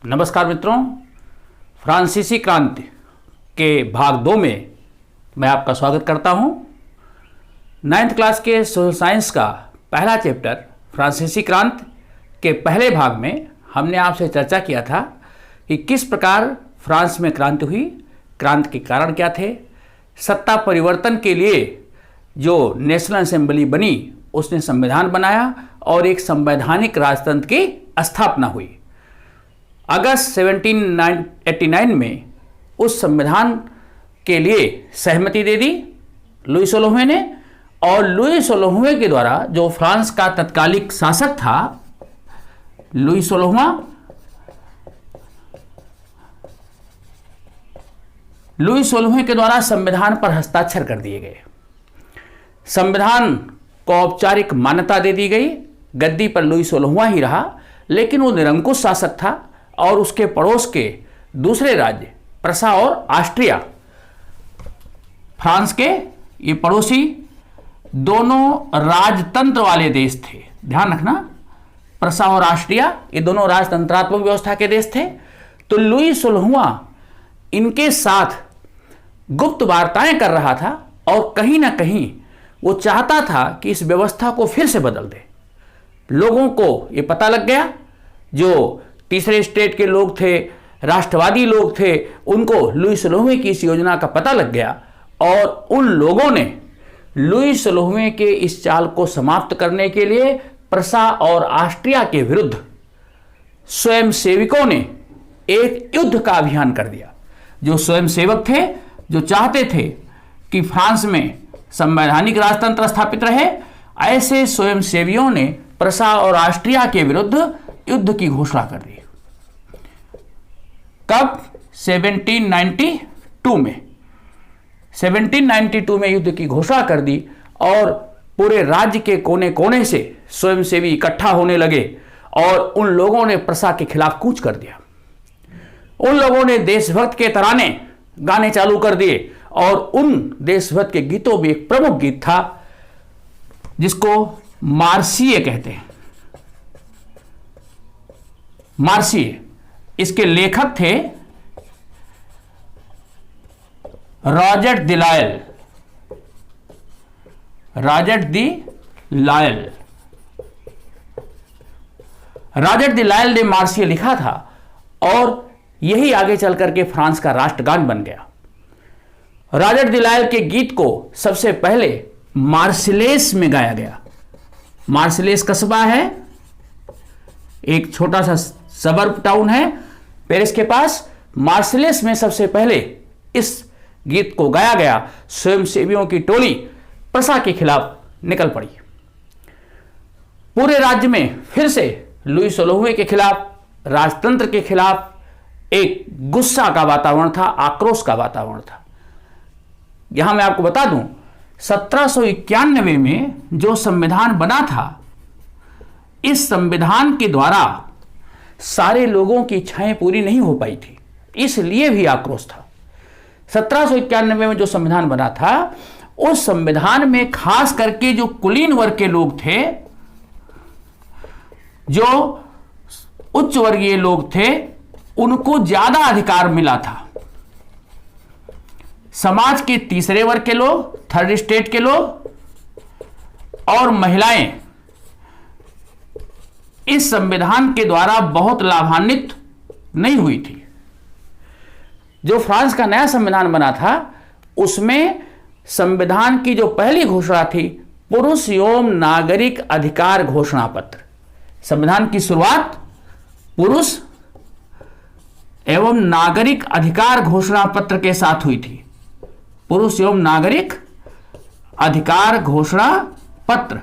नमस्कार मित्रों, फ्रांसीसी क्रांति के भाग 2 में मैं आपका स्वागत करता हूं। 9th क्लास के सोशल साइंस का पहला चैप्टर फ्रांसीसी क्रांति के पहले भाग में हमने आपसे चर्चा किया था कि किस प्रकार फ्रांस में क्रांति हुई, क्रांति के कारण क्या थे, सत्ता परिवर्तन के लिए जो नेशनल असेंबली बनी उसने संविधान बनाया और एक संवैधानिक राजतंत्र की स्थापना हुई। अगस्त 1789 में उस संविधान के लिए सहमति दे दी लुई 16वें ने, और लुई 16वें के द्वारा जो फ्रांस का तत्कालिक शासक था लुई 16वें के द्वारा संविधान पर हस्ताक्षर कर दिए गए। संविधान को औपचारिक मान्यता दे दी गई। गद्दी पर लुई 16वां ही रहा, लेकिन वो निरंकुश शासक था और उसके पड़ोस के दूसरे राज्य प्रसा और ऑस्ट्रिया, फ्रांस के ये पड़ोसी दोनों राजतंत्र वाले देश थे। ध्यान रखना, प्रसा और ऑस्ट्रिया ये दोनों राजतंत्रात्मक व्यवस्था के देश थे। तो लुई 16वां इनके साथ गुप्त वार्ताएं कर रहा था और कहीं ना कहीं वो चाहता था कि इस व्यवस्था को फिर से बदल दे। लोगों को ये पता लग गया, जो तीसरे स्टेट के लोग थे, राष्ट्रवादी लोग थे, उनको लुई 16वें की इस योजना का पता लग गया और उन लोगों ने लुई 16वें के इस चाल को समाप्त करने के लिए प्रसा और ऑस्ट्रिया के विरुद्ध स्वयंसेवकों ने एक युद्ध का अभियान कर दिया। जो स्वयंसेवक थे, जो चाहते थे कि फ्रांस में संवैधानिक राजतंत्र स्थापित रहे, ऐसे स्वयंसेवियों ने प्रसा और ऑस्ट्रिया के विरुद्ध युद्ध की घोषणा कर दी। कब? 1792 में 1792 में युद्ध की घोषणा कर दी और पूरे राज्य के कोने कोने से स्वयंसेवी इकट्ठा होने लगे और उन लोगों ने प्रसा के खिलाफ कूच कर दिया। उन लोगों ने देशभक्त के तराने गाने चालू कर दिए और उन देशभक्त के गीतों में एक प्रमुख गीत था जिसको मार्सिये कहते हैं। मार्सिये, इसके लेखक थे Roger the Lyell. Roger the Lyell ने मार्सिये लिखा था और यही आगे चल करके फ्रांस का राष्ट्रगान बन गया। रॉजर द लायल के गीत को सबसे पहले मार्सिलेस में गाया गया। मार्सिलेस कस्बा है, एक छोटा सा सबर्ब टाउन है पेरिस के पास। मार्सिलेस में सबसे पहले इस गीत को गाया गया। स्वयंसेवियों की टोली प्रसा के खिलाफ निकल पड़ी। पूरे राज्य में फिर से लुई 16वें के खिलाफ, राजतंत्र के खिलाफ एक गुस्सा का वातावरण था, आक्रोश का वातावरण था। यहां मैं आपको बता दूं, 1791 में जो संविधान बना था, इस संविधान के द्वारा सारे लोगों की इच्छाएं पूरी नहीं हो पाई थी, इसलिए भी आक्रोश था। 1791 में जो संविधान बना था, उस संविधान में खास करके जो कुलीन वर्ग के लोग थे, जो उच्च वर्गीय लोग थे, उनको ज्यादा अधिकार मिला था। समाज के तीसरे वर्ग के लोग, थर्ड स्टेट के लोग और महिलाएं इस संविधान के द्वारा बहुत लाभान्वित नहीं हुई थी। जो फ्रांस का नया संविधान बना था, उसमें संविधान की जो पहली घोषणा थी, पुरुष एवं नागरिक अधिकार घोषणा पत्र। संविधान की शुरुआत पुरुष एवं नागरिक अधिकार घोषणा पत्र के साथ हुई थी। पुरुष एवं नागरिक अधिकार घोषणा पत्र।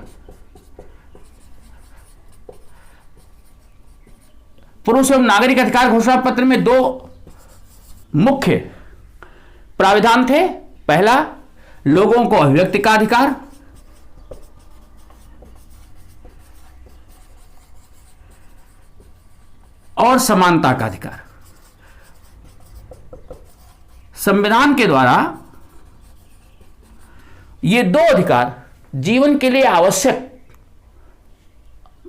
पुरुष एवं नागरिक अधिकार घोषणा पत्र में दो मुख्य प्राविधान थे। पहला, लोगों को अभिव्यक्ति का अधिकार, और समानता का अधिकार। संविधान के द्वारा ये दो अधिकार जीवन के लिए आवश्यक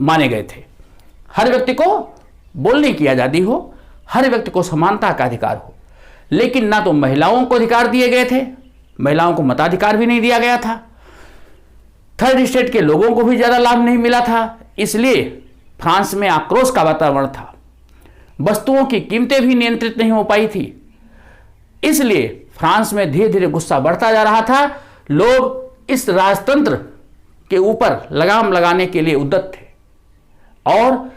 माने गए थे। हर व्यक्ति को बोलने की आज़ादी हो, हर व्यक्ति को समानता का अधिकार हो, लेकिन ना तो महिलाओं को अधिकार दिए गए थे, महिलाओं को मताधिकार भी नहीं दिया गया था, थर्ड स्टेट के लोगों को भी ज़्यादा लाभ नहीं मिला था। इसलिए फ्रांस में आक्रोश का वातावरण था, वस्तुओं की कीमतें भी नियंत्रित नहीं हो पाई थी। इसलिए फ्रांस में धीरे धीरे गुस्सा बढ़ता जा रहा था। लोग इस राजतंत्र के ऊपर लगाम लगाने के लिए उद्यत थे और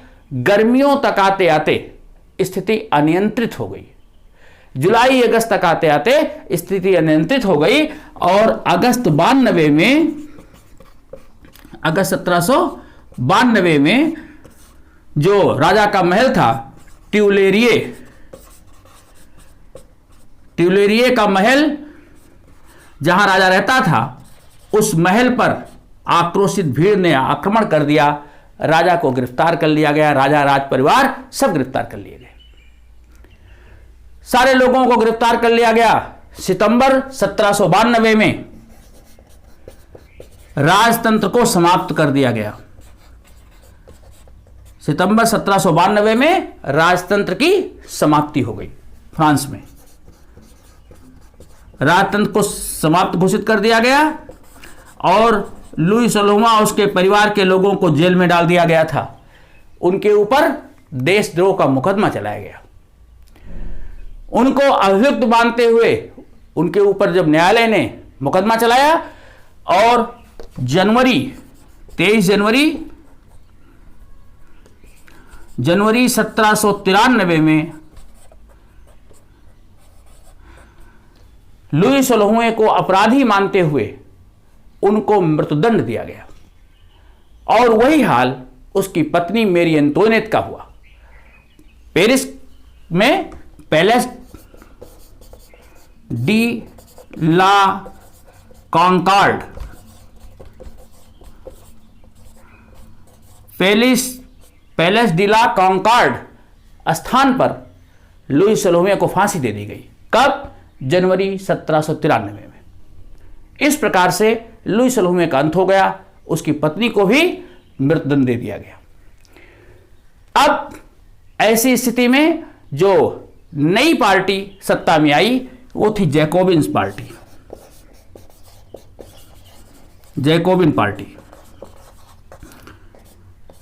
गर्मियों तक आते आते स्थिति अनियंत्रित हो गई। जुलाई अगस्त तक आते आते स्थिति अनियंत्रित हो गई और अगस्त 1792 में जो राजा का महल था ट्यूलेरिए का महल, जहां राजा रहता था, उस महल पर आक्रोशित भीड़ ने आक्रमण कर दिया। राजा को गिरफ्तार कर लिया गया, राजा राज परिवार सब गिरफ्तार कर लिए गए, सारे लोगों को गिरफ्तार कर लिया गया। सितंबर 1792 में राजतंत्र को समाप्त कर दिया गया। सितंबर 1792 में राजतंत्र की समाप्ति हो गई। फ्रांस में राजतंत्र को समाप्त घोषित कर दिया गया और लुई सोलोमा उसके परिवार के लोगों को जेल में डाल दिया गया था। उनके ऊपर देशद्रोह का मुकदमा चलाया गया। उनको अभियुक्त मानते हुए उनके ऊपर जब न्यायालय ने मुकदमा चलाया और 23 जनवरी 1793 में लुई सोलोहुए को अपराधी मानते हुए उनको मृत्युदंड दिया गया और वही हाल उसकी पत्नी मेरी एंटोनेट का हुआ। पेरिस में पैलेस डी ला कॉन्कॉर्ड पैलेस डी ला कॉन्कॉर्ड स्थान पर लुई सोलोहुए को फांसी दे दी गई। कब? जनवरी 1793 में। इस प्रकार से लुई सोलोहुए का अंत हो गया। उसकी पत्नी को भी मृत्युदंड दे दिया गया। अब ऐसी स्थिति में जो नई पार्टी सत्ता में आई वो थी जैकोबिन्स पार्टी। जैकोबिन पार्टी,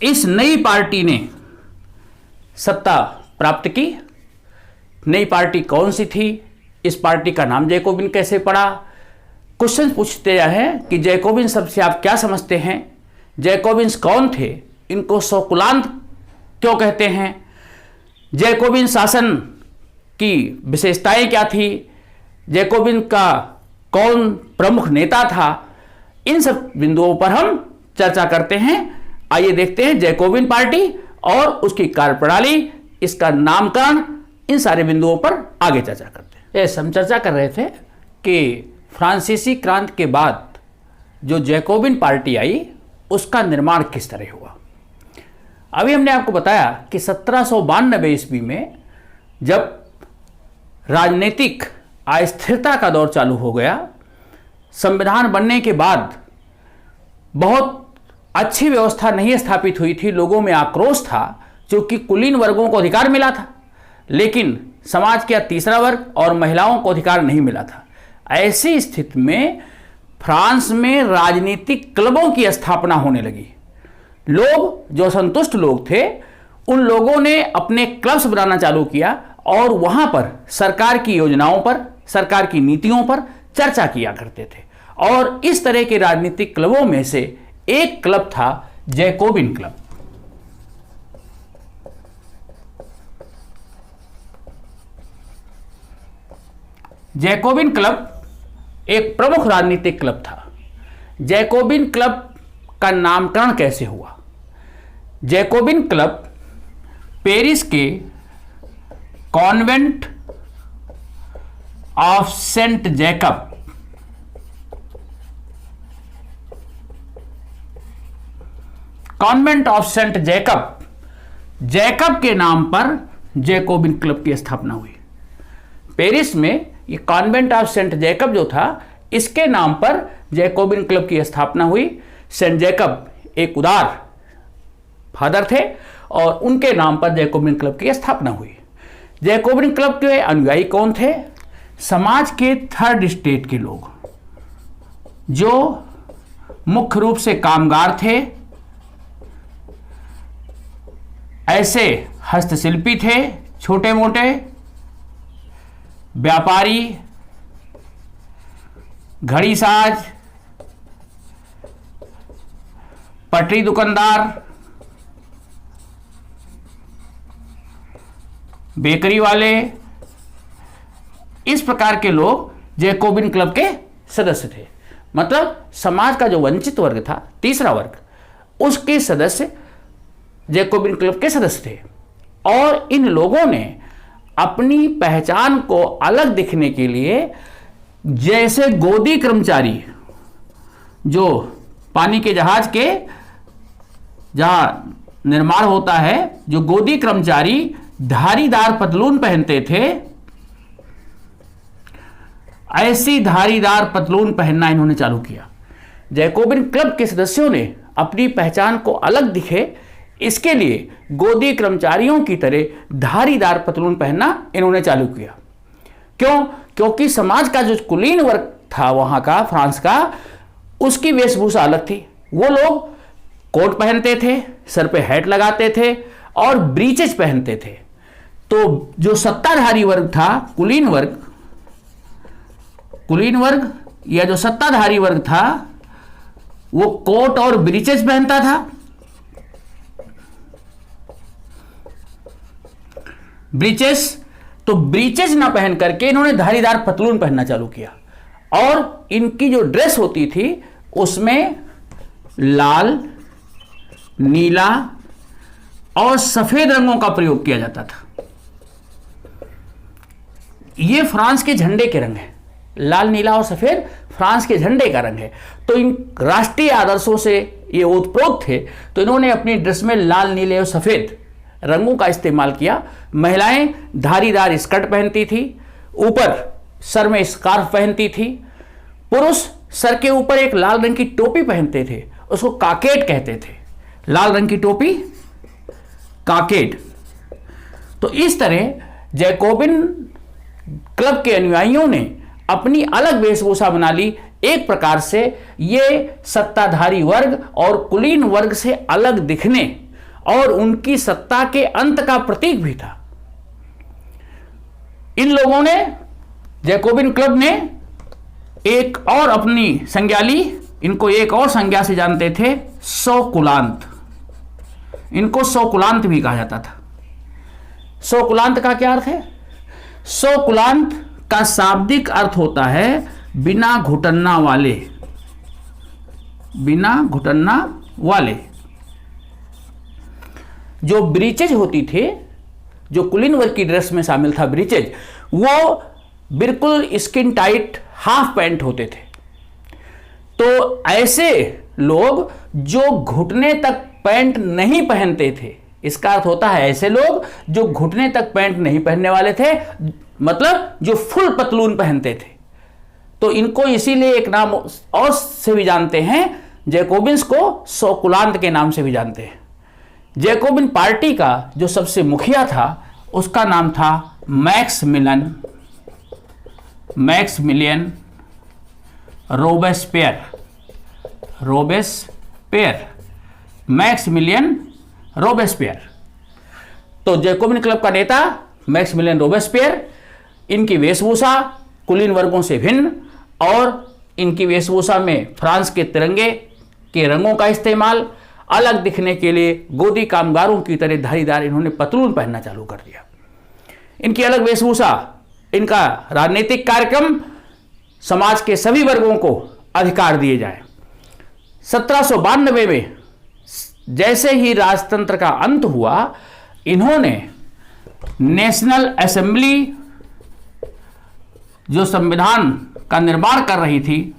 इस नई पार्टी ने सत्ता प्राप्त की। नई पार्टी कौन सी थी? इस पार्टी का नाम जैकोबिन कैसे पड़ा? क्वेश्चन पूछते हैं कि जैकोबिन शब्द से आप क्या समझते हैं? जैकोबिन्स कौन थे? इनको शोकुलांत क्यों कहते हैं? जैकोबिन शासन की विशेषताएं क्या थी? जैकोबिन का कौन प्रमुख नेता था? इन सब बिंदुओं पर हम चर्चा करते हैं। आइए देखते हैं जैकोबिन पार्टी और उसकी कार्यप्रणाली, इसका नामकरण, इन सारे बिंदुओं पर आगे चर्चा करते हैं। हम चर्चा कर रहे थे कि फ्रांसीसी क्रांति के बाद जो जैकोबिन पार्टी आई उसका निर्माण किस तरह हुआ। अभी हमने आपको बताया कि 1792 ईस्वी में जब राजनीतिक अस्थिरता का दौर चालू हो गया, संविधान बनने के बाद बहुत अच्छी व्यवस्था नहीं स्थापित हुई थी, लोगों में आक्रोश था क्योंकि कुलीन वर्गों को अधिकार मिला था लेकिन समाज का तीसरा वर्ग और महिलाओं को अधिकार नहीं मिला था। ऐसी स्थिति में फ्रांस में राजनीतिक क्लबों की स्थापना होने लगी। लोग जो असंतुष्ट लोग थे उन लोगों ने अपने क्लब्स बनाना चालू किया और वहां पर सरकार की योजनाओं पर, सरकार की नीतियों पर चर्चा किया करते थे। और इस तरह के राजनीतिक क्लबों में से एक क्लब था जैकोबिन क्लब। जैकोबिन क्लब एक प्रमुख राजनीतिक क्लब था। जैकोबिन क्लब का नामकरण कैसे हुआ? जैकोबिन क्लब पेरिस के convent of saint Jacob Jacob के नाम पर जैकोबिन क्लब की स्थापना हुई। पेरिस में ये कॉन्वेंट ऑफ सेंट जैकब जो था, इसके नाम पर जैकोबिन क्लब की स्थापना हुई। सेंट जैकब एक उदार फादर थे और उनके नाम पर जैकोबिन क्लब की स्थापना हुई। जैकोबिन क्लब के अनुयायी कौन थे? समाज के थर्ड स्टेट के लोग, जो मुख्य रूप से कामगार थे, ऐसे हस्तशिल्पी थे, छोटे मोटे व्यापारी, घड़ी साज, पटरी दुकानदार, बेकरी वाले, इस प्रकार के लोग जैकोबिन क्लब के सदस्य थे। मतलब समाज का जो वंचित वर्ग था, तीसरा वर्ग, उसके सदस्य जैकोबिन क्लब के सदस्य थे। और इन लोगों ने अपनी पहचान को अलग दिखने के लिए, जैसे गोदी कर्मचारी जो पानी के जहाज के जहां निर्माण होता है, जो गोदी कर्मचारी धारीदार पतलून पहनते थे, ऐसी धारीदार पतलून पहनना इन्होंने चालू किया। जैकोबिन क्लब के सदस्यों ने अपनी पहचान को अलग दिखे, इसके लिए गोदी कर्मचारियों की तरह धारीदार पतलून पहनना इन्होंने चालू किया। क्यों? क्योंकि समाज का जो कुलीन वर्ग था वहां का, फ्रांस का, उसकी वेशभूषा अलग थी। वो लोग कोट पहनते थे, सर पे हैट लगाते थे और ब्रीचेज पहनते थे। तो जो सत्ताधारी वर्ग था, कुलीन वर्ग या जो सत्ताधारी वर्ग था, वो कोट और ब्रीचेज पहनता था। ब्रीचेस, तो ब्रीचेज ना पहन करके इन्होंने धारीदार पतलून पहनना चालू किया। और इनकी जो ड्रेस होती थी उसमें लाल, नीला और सफेद रंगों का प्रयोग किया जाता था। ये फ्रांस के झंडे के रंग हैं। लाल, नीला और सफेद फ्रांस के झंडे का रंग है। तो इन राष्ट्रीय आदर्शों से ये ओतप्रोत थे, तो इन्होंने अपनी ड्रेस में लाल, नीले और सफेद रंगों का इस्तेमाल किया। महिलाएं धारीदार स्कर्ट पहनती थी, ऊपर सर में स्कार्फ पहनती थी। पुरुष सर के ऊपर एक लाल रंग की टोपी पहनते थे, उसको काकेट कहते थे। लाल रंग की टोपी, काकेट। तो इस तरह जैकोबिन क्लब के अनुयायियों ने अपनी अलग वेशभूषा बना ली। एक प्रकार से ये सत्ताधारी वर्ग और कुलीन वर्ग से अलग दिखने और उनकी सत्ता के अंत का प्रतीक भी था। इन लोगों ने, जैकोबिन क्लब ने एक और अपनी संज्ञा ली। इनको एक और संज्ञा से जानते थे, सौकुलांत। इनको सौकुलांत भी कहा जाता था। सौकुलांत का क्या अर्थ है? सौकुलांत का शाब्दिक अर्थ होता है बिना घुटन्ना वाले। बिना घुटन्ना वाले। जो ब्रीचेज होती थी, जो कुलीन वर्ग की ड्रेस में शामिल था ब्रीचेज, वो बिल्कुल स्किन टाइट हाफ पैंट होते थे। तो ऐसे लोग जो घुटने तक पैंट नहीं पहनते थे, इसका अर्थ होता है ऐसे लोग जो घुटने तक पैंट नहीं पहनने वाले थे, मतलब जो फुल पतलून पहनते थे। तो इनको इसीलिए एक नाम और से भी जानते हैं, जैकोबिन्स को सौकुलांत के नाम से भी जानते हैं। जैकोबिन पार्टी का जो सबसे मुखिया था, उसका नाम था मैक्समिलियन रोबेस्पियर। Maximilian Robespierre. तो जैकोबिन क्लब का नेता मैक्समिलियन रोबेस्पियर। इनकी वेशभूषा कुलीन वर्गों से भिन्न, और इनकी वेशभूषा में फ्रांस के तिरंगे के रंगों का इस्तेमाल, अलग दिखने के लिए गोदी कामगारों की तरह धारीदार इन्होंने पतलून पहनना चालू कर दिया। इनकी अलग वेशभूषा, इनका राजनीतिक कार्यक्रम, समाज के सभी वर्गों को अधिकार दिए जाए। 1792 में जैसे ही राजतंत्र का अंत हुआ, इन्होंने नेशनल असेंबली, जो संविधान का निर्माण कर रही थी,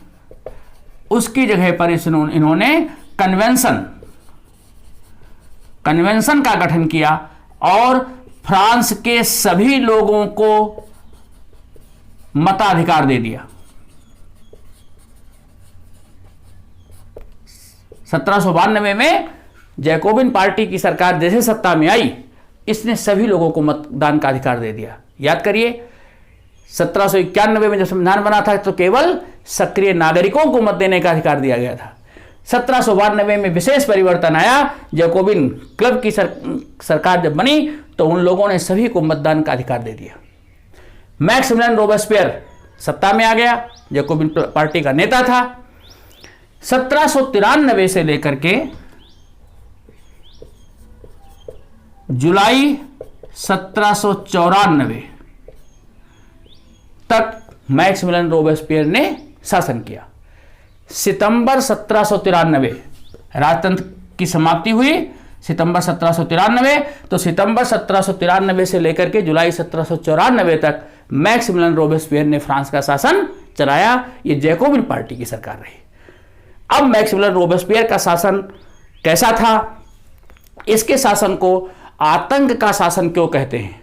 उसकी जगह पर इन्होंने कन्वेंशन का गठन किया और फ्रांस के सभी लोगों को मताधिकार दे दिया। 1792 में जैकोबिन पार्टी की सरकार जैसे सत्ता में आई, इसने सभी लोगों को मतदान का अधिकार दे दिया। याद करिए 1791 में जब संविधान बना था तो केवल सक्रिय नागरिकों को मत देने का अधिकार दिया गया था। 1792 में विशेष परिवर्तन आया, जैकोबिन क्लब की सरकार जब बनी तो उन लोगों ने सभी को मतदान का अधिकार दे दिया। मैक्सिमिलियन रोबेस्पियर सत्ता में आ गया, जैकोबिन पार्टी का नेता था। 1793 से लेकर के जुलाई 1794 तक मैक्सिमिलियन रोबेस्पियर ने शासन किया। सितंबर 1793 राजतंत्र की समाप्ति हुई, सितंबर 1793। तो सितंबर 1793 से लेकर के जुलाई 1794 तक मैक्सिमिलियन रोबेस्पियर ने फ्रांस का शासन चलाया। ये जैकोबिन पार्टी की सरकार रही। अब मैक्सिमिलियन रोबेस्पियर का शासन कैसा था, इसके शासन को आतंक का शासन क्यों कहते हैं,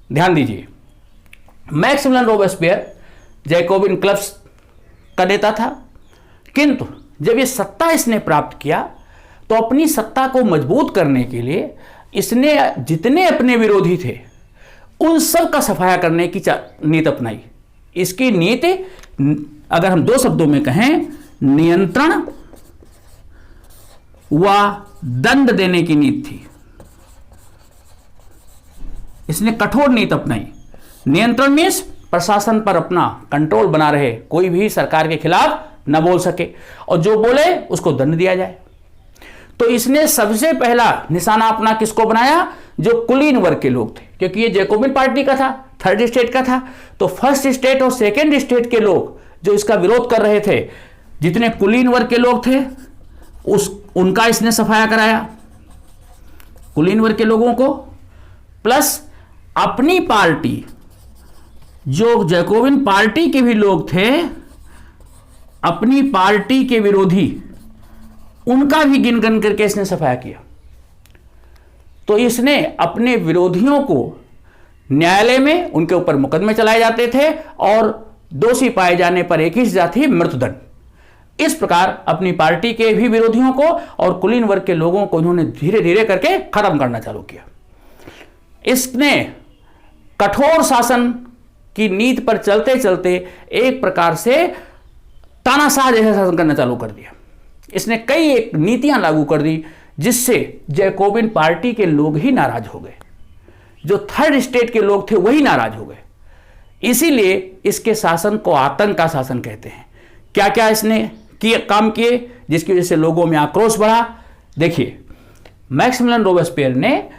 ध्यान दीजिए। मैक्सिमिलियन रोबेस्पियर जैकोबिन क्लब्स का नेता था, किंतु जब ये सत्ता इसने प्राप्त किया तो अपनी सत्ता को मजबूत करने के लिए इसने जितने अपने विरोधी थे उन सब का सफाया करने की नीति अपनाई। इसकी नीति अगर हम दो शब्दों में कहें, नियंत्रण व दंड देने की नीति थी। इसने कठोर नीति अपनाई। नियंत्रण मीन्स प्रशासन पर अपना कंट्रोल बना रहे, कोई भी सरकार के खिलाफ न बोल सके और जो बोले उसको दंड दिया जाए। तो इसने सबसे पहला निशाना अपना किसको बनाया, जो कुलीन वर्ग के लोग थे, क्योंकि ये जैकोबिन पार्टी का था, थर्ड स्टेट का था। तो फर्स्ट स्टेट और सेकेंड स्टेट के लोग जो इसका विरोध कर रहे थे, जितने कुलीन वर्ग के लोग थे उनका इसने सफाया कराया, कुलीन वर्ग के लोगों को। प्लस अपनी पार्टी, जो जैकोबिन पार्टी के भी लोग थे, अपनी पार्टी के विरोधी, उनका भी गिन गिन करके इसने सफाया किया। तो इसने अपने विरोधियों को न्यायालय में उनके ऊपर मुकदमे चलाए जाते थे और दोषी पाए जाने पर एक ही सजा थी, मृत्युदंड। इस प्रकार अपनी पार्टी के भी विरोधियों को और कुलीन वर्ग के लोगों को इन्होंने धीरे धीरे करके खत्म करना चालू किया। इसने कठोर शासन की नीति पर चलते चलते एक प्रकार से तानाशाह जैसा शासन करना चालू कर दिया। इसने कई एक नीतियां लागू कर दी जिससे जैकोबिन पार्टी के लोग ही नाराज हो गए, जो थर्ड स्टेट के लोग थे वही नाराज हो गए। इसीलिए इसके शासन को आतंक का शासन कहते हैं। क्या क्या इसने काम किए जिसकी वजह से लोगों में आक्रोश बढ़ा। देखिए, मैक्सिमिलियन रोबेस्पियर ने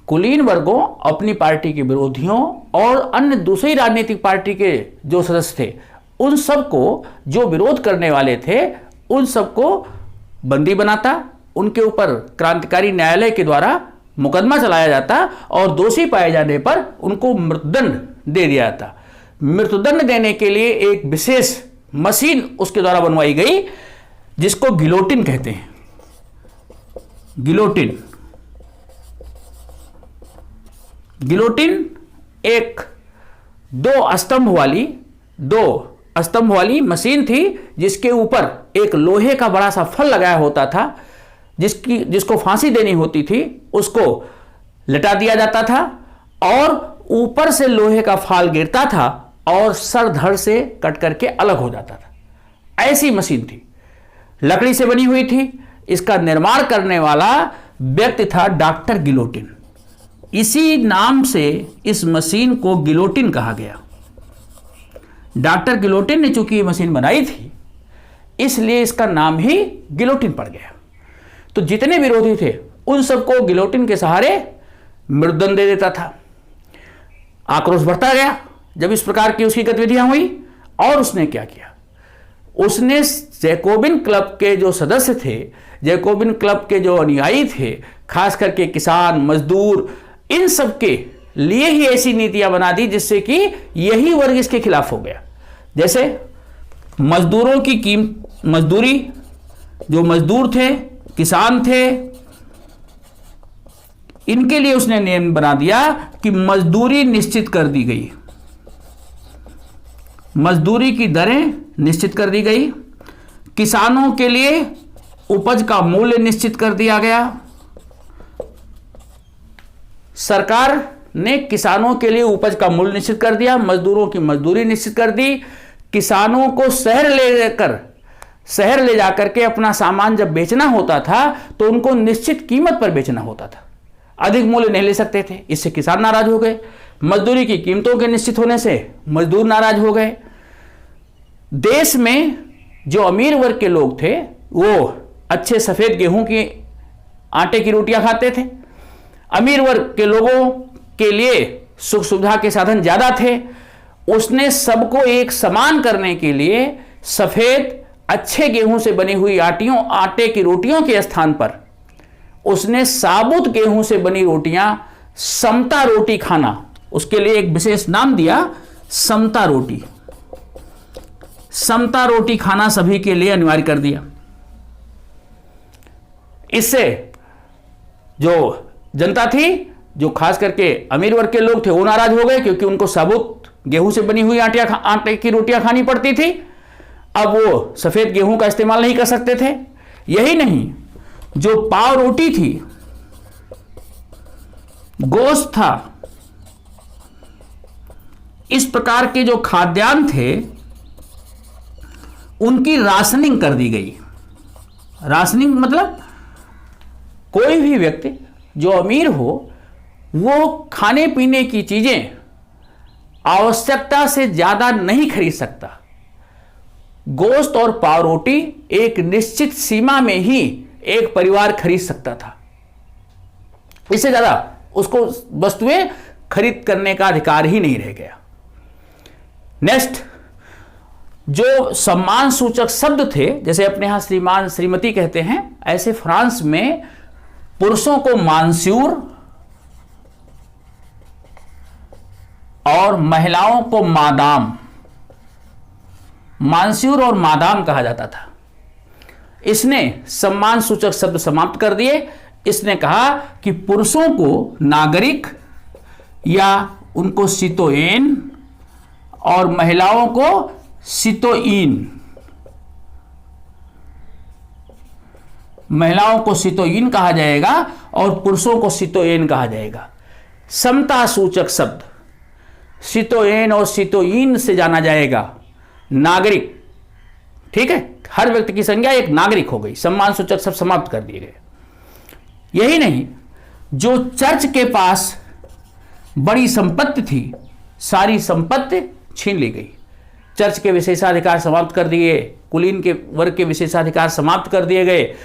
कुलीन वर्गों, अपनी पार्टी के विरोधियों और अन्य दूसरी राजनीतिक पार्टी के जो सदस्य थे, उन सबको, जो विरोध करने वाले थे, उन सबको बंदी बनाता, उनके ऊपर क्रांतिकारी न्यायालय के द्वारा मुकदमा चलाया जाता और दोषी पाए जाने पर उनको मृत्युदंड दे दिया जाता। मृत्युदंड देने के लिए एक विशेष मशीन उसके द्वारा बनवाई गई जिसको गिलोटिन कहते हैं। गिलोटिन एक दो स्तंभ वाली मशीन थी जिसके ऊपर एक लोहे का बड़ा सा फल लगाया होता था, जिसको फांसी देनी होती थी, उसको लटा दिया जाता था और ऊपर से लोहे का फाल गिरता था और सर धड़ से कट करके अलग हो जाता था। ऐसी मशीन थी, लकड़ी से बनी हुई थी। इसका निर्माण करने वाला व्यक्ति था डॉक्टर गिलोटिन। इसी नाम से इस मशीन को गिलोटिन कहा गया। डॉक्टर गिलोटिन ने चूंकि ये मशीन बनाई थी, इसलिए इसका नाम ही गिलोटिन पड़ गया। तो जितने विरोधी थे उन सबको गिलोटिन के सहारे मृत्युदंड दे देता था। आक्रोश बढ़ता गया जब इस प्रकार की उसकी गतिविधियां हुई। और उसने क्या किया, उसने जैकोबिन क्लब के जो सदस्य थे, जैकोबिन क्लब के जो अनुयायी थे, खास करके किसान, मजदूर, इन सब के लिए ही ऐसी नीतियां बना दी जिससे कि यही वर्ग इसके खिलाफ हो गया। जैसे मजदूरों की मजदूरी, जो मजदूर थे, किसान थे, इनके लिए उसने नियम बना दिया कि मजदूरी निश्चित कर दी गई, मजदूरी की दरें निश्चित कर दी गई। किसानों के लिए उपज का मूल्य निश्चित कर दिया गया। सरकार ने किसानों के लिए उपज का मूल्य निश्चित कर दिया, मजदूरों की मजदूरी निश्चित कर दी। किसानों को शहर ले जाकर के अपना सामान जब बेचना होता था तो उनको निश्चित कीमत पर बेचना होता था, अधिक मूल्य नहीं ले सकते थे। इससे किसान नाराज हो गए। मजदूरी की कीमतों के निश्चित होने से मजदूर नाराज हो गए। देश में जो अमीर वर्ग के लोग थे वो अच्छे सफेद गेहूं की आटे की रोटियां खाते थे। अमीर वर्ग के लोगों के लिए सुख सुविधा के साधन ज्यादा थे। उसने सबको एक समान करने के लिए सफेद अच्छे गेहूं से बनी हुई आटे की रोटियों के स्थान पर उसने साबुत गेहूं से बनी रोटियां, समता रोटी खाना, उसके लिए एक विशेष नाम दिया, समता रोटी। समता रोटी खाना सभी के लिए अनिवार्य कर दिया। इससे जो जनता थी, जो खास करके अमीर वर्ग के लोग थे, वो नाराज हो गए क्योंकि उनको साबुत गेहूं से बनी हुई आटे की रोटियां खानी पड़ती थी। अब वो सफेद गेहूं का इस्तेमाल नहीं कर सकते थे। यही नहीं, जो पाव रोटी थी, गोश्त था, इस प्रकार के जो खाद्यान्न थे उनकी राशनिंग कर दी गई। राशनिंग मतलब कोई भी व्यक्ति जो अमीर हो वो खाने पीने की चीजें आवश्यकता से ज्यादा नहीं खरीद सकता। गोश्त और पाव रोटी एक निश्चित सीमा में ही एक परिवार खरीद सकता था। इससे ज्यादा उसको वस्तुएं खरीद करने का अधिकार ही नहीं रह गया। नेक्स्ट, जो सम्मान सूचक शब्द थे, जैसे अपने यहां श्रीमान श्रीमती कहते हैं, ऐसे फ्रांस में पुरुषों को मानस्यूर और महिलाओं को मादाम, मानस्यूर और मादाम कहा जाता था। इसने सम्मान सूचक शब्द समाप्त कर दिए। इसने कहा कि पुरुषों को नागरिक या उनको सितोयेन और महिलाओं को सितोयीन, महिलाओं को सितोयीन कहा जाएगा और पुरुषों को सितोयेन कहा जाएगा। समता सूचक शब्द सितोयेन और सितोयीन से जाना जाएगा नागरिक। ठीक है, हर व्यक्ति की संज्ञा एक नागरिक हो गई। सम्मान सूचक शब्द समाप्त कर दिए गए। यही नहीं, जो चर्च के पास बड़ी संपत्ति थी, सारी संपत्ति छीन ली गई। चर्च के विशेषाधिकार समाप्त कर दिए, कुलीन के वर्ग के विशेषाधिकार समाप्त कर दिए गए।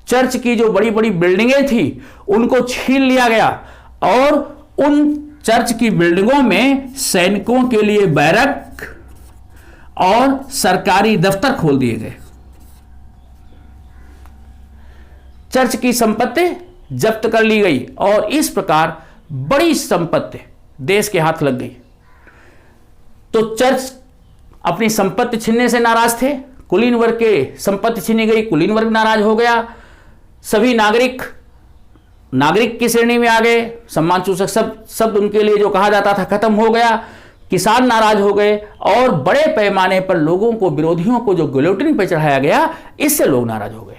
चर्च की जो बड़ी बड़ी बिल्डिंगें थी उनको छीन लिया गया और उन चर्च की बिल्डिंगों में सैनिकों के लिए बैरक और सरकारी दफ्तर खोल दिए गए। चर्च की संपत्ति जब्त कर ली गई और इस प्रकार बड़ी संपत्ति देश के हाथ लग गई। तो चर्च अपनी संपत्ति छीनने से नाराज थे। कुलीन वर्ग के संपत्ति छीनी गई, कुलीन वर्ग नाराज हो गया। सभी नागरिक की श्रेणी में आ गए। सम्मान सूचक शब्द उनके लिए जो कहा जाता था खत्म हो गया। किसान नाराज हो गए और बड़े पैमाने पर लोगों को, विरोधियों को जो गिलोटिन पर चढ़ाया गया, इससे लोग नाराज हो गए।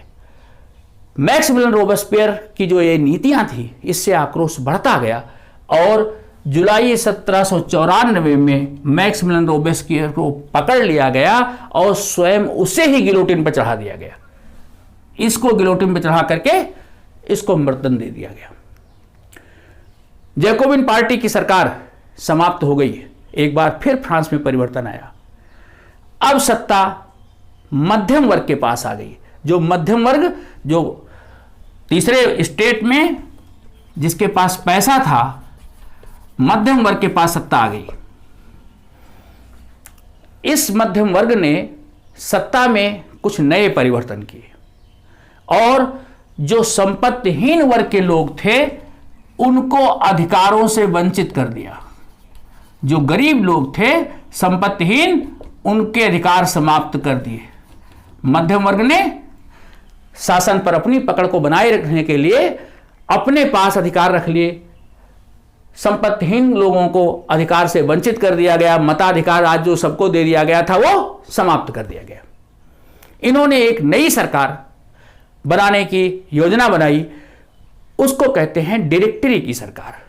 मैक्सिमिलियन रोबेस्पियर की जो ये नीतियां थी, इससे आक्रोश बढ़ता गया और जुलाई 1794 में मैक्सिमिलियन रोबेस्पियर को पकड़ लिया गया और स्वयं उसे ही गिलोटिन पर चढ़ा दिया गया। इसको गिलोटिन पर चढ़ा करके इसको मृत्यु दे दिया गया। जैकोबिन पार्टी की सरकार समाप्त हो गई। एक बार फिर फ्रांस में परिवर्तन आया। अब सत्ता मध्यम वर्ग के पास आ गई। जो मध्यम वर्ग, जो तीसरे स्टेट में जिसके पास पैसा था, मध्यम वर्ग के पास सत्ता आ गई। इस मध्यम वर्ग ने सत्ता में कुछ नए परिवर्तन किए और जो संपत्तिहीन वर्ग के लोग थे उनको अधिकारों से वंचित कर दिया। जो गरीब लोग थे, संपत्तिहीन, उनके अधिकार समाप्त कर दिए। मध्यम वर्ग ने शासन पर अपनी पकड़ को बनाए रखने के लिए अपने पास अधिकार रख लिए। संपत्तिहीन लोगों को अधिकार से वंचित कर दिया गया। मताधिकार आज जो सबको दे दिया गया था वो समाप्त कर दिया गया। इन्होंने एक नई सरकार बनाने की योजना बनाई। उसको कहते हैं डायरेक्टरी की सरकार।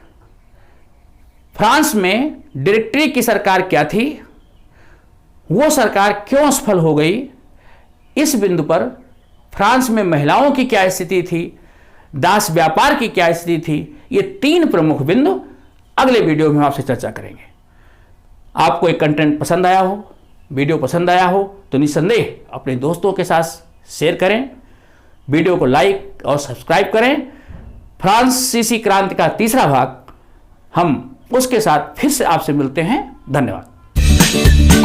फ्रांस में डायरेक्टरी की सरकार क्या थी, वो सरकार क्यों असफल हो गई, इस बिंदु पर फ्रांस में महिलाओं की क्या स्थिति थी, दास व्यापार की क्या स्थिति थी, ये 3 प्रमुख बिंदु अगले वीडियो में हम आपसे चर्चा करेंगे। आपको एक कंटेंट पसंद आया हो, वीडियो पसंद आया हो तो निस्संदेह अपने दोस्तों के साथ शेयर करें, वीडियो को लाइक और सब्सक्राइब करें। फ्रांसीसी क्रांति का तीसरा भाग हम उसके साथ फिर से आपसे मिलते हैं। धन्यवाद।